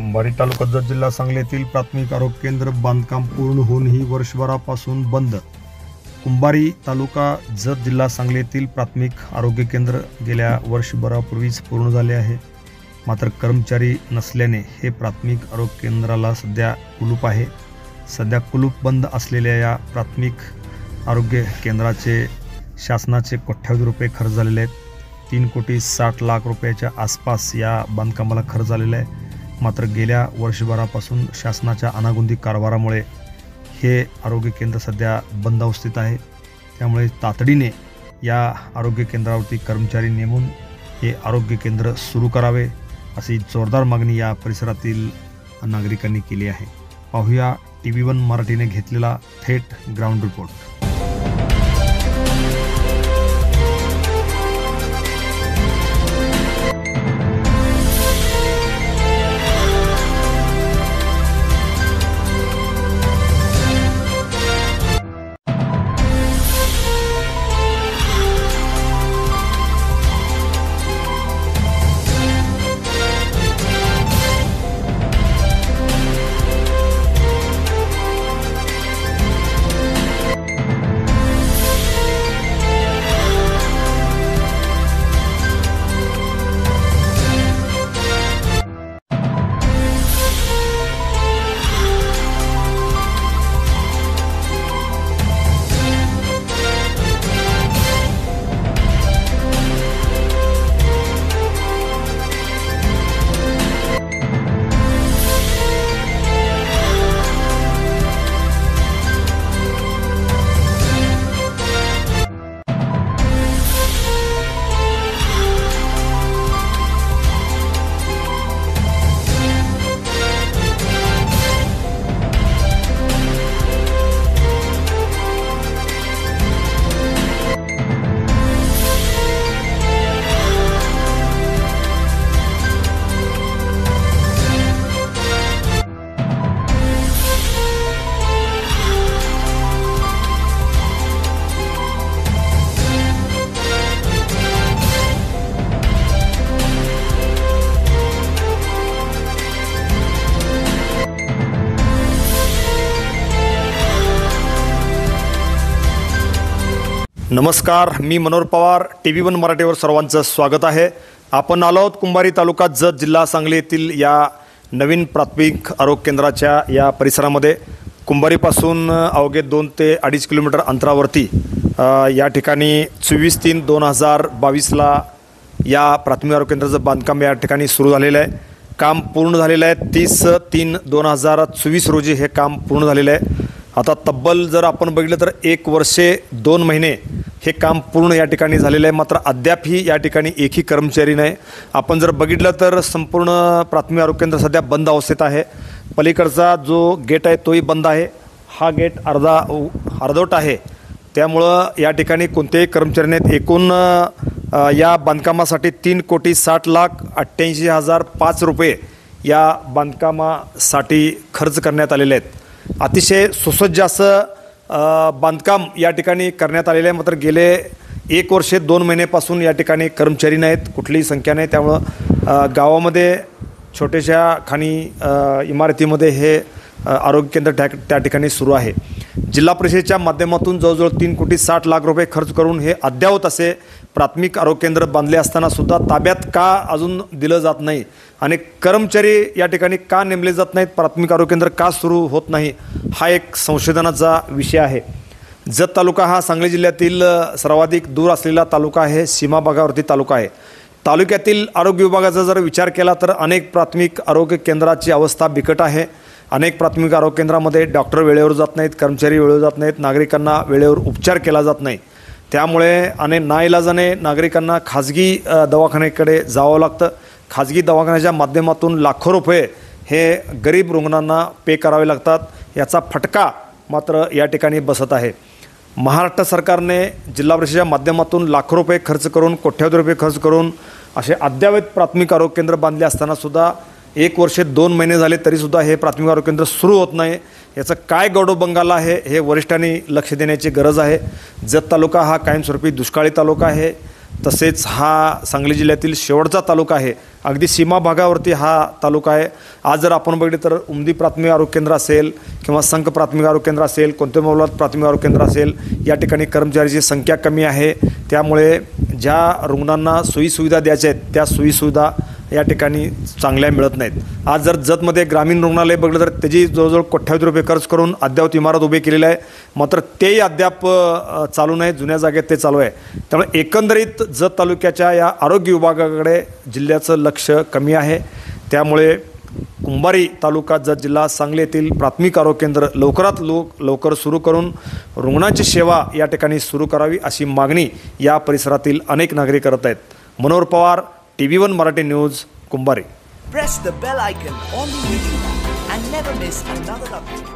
कुंभारी तालुका जत जिल्हा सांगली येथील प्राथमिक आरोग्य केंद्र बांधकाम पूर्ण होऊनही वर्षभरापासून बंद। कुंभारी तालुका जत जिल्हा सांगली येथील प्राथमिक आरोग्य केंद्र गेल्या वर्षभरापूर्वीच पूर्ण झाले आहे। मात्र कर्मचारी नसल्याने हे प्राथमिक आरोग्य केंद्राला सध्या कुलूप आहे। सध्या कुलूप बंद असलेल्या या प्राथमिक आरोग्य केंद्राचे शासनाचे कोट्यवधी रुपये खर्च झालेले आहेत। 3,60,00,000 रुपयाच्या आसपास या बांधकामाला खर्च झालेला आहे। मात्र गेल्या वर्षभरापासून शासनाच्या अनागोंदी कारभारामुळे हे आरोग्य केंद्र सध्या बंद अवस्थेत आहे। त्यामुळे तातडीने या आरोग्य केंद्रावरती कर्मचारी नेमून हे आरोग्य केंद्र सुरू करावे अशी जोरदार मागणी या परिसरातील नागरिकांनी केली आहे। पाहूया TV1 मराठीने घेतलेला थेट ग्राउंड रिपोर्ट। नमस्कार, मी मनोहर पवार। TV1 मराठीवर सर्वांचं स्वागत आहे। आपण आलो आहोत कुंभारी तालुका जत जिल्हा सांगली येथील या नवीन प्राथमिक आरोग्य केंद्राच्या या परिसरामध्ये। कुंभारीपासून अवघे 2 ते 2.5 किलोमीटर अंतरावरती या ठिकाणी 24/3/2022ला या प्राथमिक आरोग्य केंद्राचं बांधकाम या ठिकाणी सुरू झालेलं आहे। काम पूर्ण झालेलं आहे। 30/3/2024 रोजी हे काम पूर्ण झालेलं आहे। आता तब्बल जर आपण बघितलं तर 1 वर्ष 2 महिने हे काम पूर्ण या ठिकाणी झालेलं आहे। मात्र अद्यापही या ठिकाणी एकही कर्मचारी नाही। आपण जर बघितलं तर संपूर्ण प्राथमिक आरोग्य केंद्र सध्या बंद अवस्थेत आहे। पलीकडचा जो गेट आहे तोही बंद आहे। हा गेट अर्धवट आहे। त्यामुळं या ठिकाणी कोणतेही कर्मचारी नाहीत। एकूण या बांधकामासाठी 3,60,88,005 रुपये या बांधकामासाठी खर्च करण्यात आलेले आहेत। अतिशय सुसज्ज असं बांधकाम या ठिकाणी करण्यात आलेलं आहे। मात्र गेले 1 वर्ष 2 महिन्यापासून या ठिकाणी कर्मचारी नाहीत, कुठलीही संख्या नाही। त्यामुळं गावामध्ये छोट्याशा खाणी इमारतीमध्ये हे आरोग्य केंद्र त्या ठिकाणी सुरू आहे। जिल्हा परिषदेच्या माध्यमातून जवळजवळ 3,60,00,000 रुपये खर्च करून हे अद्ययावत असे प्राथमिक आरोग्य केंद्र बांधले असताना सुद्धा ताब्यात का अजून दिलं जात नाही आणि कर्मचारी या ठिकाणी का नेमले जात नाहीत, प्राथमिक आरोग्य केंद्र का सुरू होत नाही, हा एक संशोधनाचा विषय आहे। जत तालुका हा सांगली जिल्ह्यातील सर्वाधिक दूर असलेला तालुका आहे। सीमा भागावरती तालुका आहे। तालुक्यातील आरोग्य विभागाचा जर विचार केला तर अनेक प्राथमिक आरोग्य केंद्राची अवस्था बिकट आहे। अनेक प्राथमिक आरोग्य केंद्रामध्ये डॉक्टर वेळेवर जात नाहीत, कर्मचारी वेळेवर जात नाहीत, नागरिकांना वेळेवर उपचार केला जात नाही। त्यामुळे नाईलाजाने नागरिकांना खाजगी दवाखान्याकडे जावं लागतं। खाजगी दवाखान्याच्या माध्यमातून लाखो रुपये हे गरीब रुग्णांना पे करावे लागतात। याचा फटका मात्र या ठिकाणी बसत आहे। महाराष्ट्र सरकारने जिल्हा परिषदेच्या माध्यमातून लाखो रुपये खर्च करून, कोट्यवधी रुपये खर्च करून असे अद्ययावत प्राथमिक आरोग्य केंद्र बांधले असताना सुद्धा 1 वर्ष 2 महिने झाले तरीसुद्धा हे प्राथमिक आरोग्य केंद्र सुरू होत नाही। याचं काय गौडबंगाल आहे हे वरिष्ठांनी लक्ष देण्याची गरज आहे। जत तालुका हा कायमस्वरूपी दुष्काळी तालुका आहे। तसेच हा सांगली जिल्ह्यातील शेवटचा तालुका आहे. अगदी सीमा भागावरती हा तालुका आहे. आज जर आपण बघितलं तर उमदी प्राथमिक आरोग्य केंद्र असेल किंवा संख प्राथमिक आरोग्य केंद्र असेल, कोणते मौलाद प्राथमिक आरोग्य केंद्र असेल, या ठिकाणी कर्मचाऱ्याची संख्या कमी आहे. त्यामुळे ज्या रुग्णांना सोयीसुविधा द्यायच्या आहेत त्या सोयीसुविधा या ठिकाणी चांगल्या मिळत नाहीत. आज जर जतमध्ये ग्रामीण रुग्णालय बघलं तर त्याची जवळजवळ कोट्यावधी रुपये खर्च करून अद्यावत इमारत उभी केलेली आहे, मात्र तेही अद्याप चालू नाही, जुन्या जागेत ते चालू आहे. त्यामुळे एकंदरीत जत तालुक्याच्या या आरोग्य विभागाकडे जिल्ह्याचं लक्ष कमी आहे. त्यामुळे कुंभारी तालुका जत जिल्हा सांगली येथील प्राथमिक आरोग्य केंद्र लवकरात लवकर सुरू करून रुग्णांची सेवा या ठिकाणी सुरू करावी अशी मागणी या परिसरातील अनेक नागरिक करत आहेत. Manohar Pawar, TV1 Marathi news, Kumbhari. Press the bell icon on the YouTube app and never miss another update.